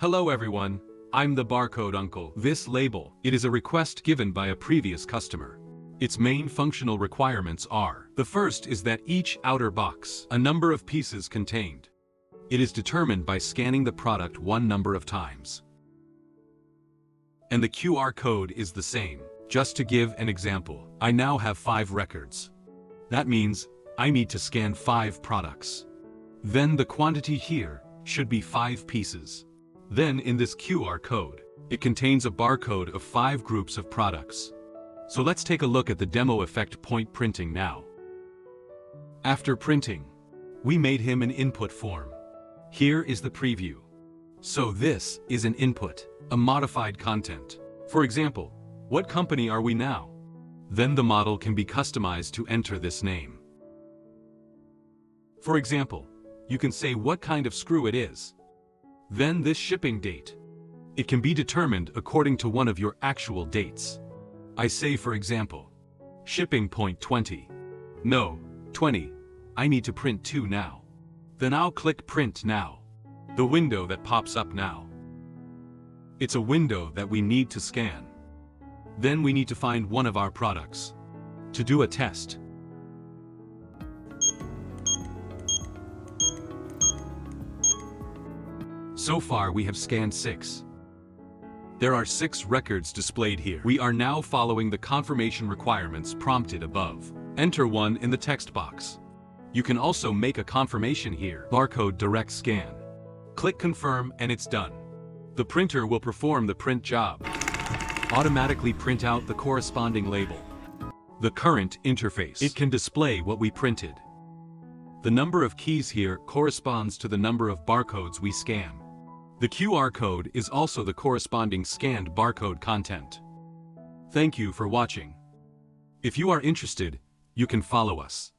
Hello everyone, I'm the barcode uncle. This label, it is a request given by a previous customer. Its main functional requirements are: the first is that each outer box, a number of pieces contained. It is determined by scanning the product one number of times. And the QR code is the same. Just to give an example, I now have 5 records. That means I need to scan 5 products. Then the quantity here should be 5 pieces. Then in this QR code, it contains a barcode of 5 groups of products. So let's take a look at the demo effect point printing now. After printing, we made him an input form. Here is the preview. So this is an input, a modified content. For example, what company are we now? Then the model can be customized to enter this name. For example, you can say what kind of screw it is. Then this shipping date. It can be determined according to one of your actual dates. I say, for example, shipping point 20. No, 20. I need to print 2 now. Then I'll click print now. The window that pops up now. It's a window that we need to scan. Then we need to find one of our products to do a test. So far we have scanned 6. There are 6 records displayed here. We are now following the confirmation requirements prompted above. Enter one in the text box. You can also make a confirmation here. Barcode direct scan. Click confirm and it's done. The printer will perform the print job. Automatically print out the corresponding label. The current interface. It can display what we printed. The number of keys here corresponds to the number of barcodes we scan. The QR code is also the corresponding scanned barcode content. Thank you for watching. If you are interested, you can follow us.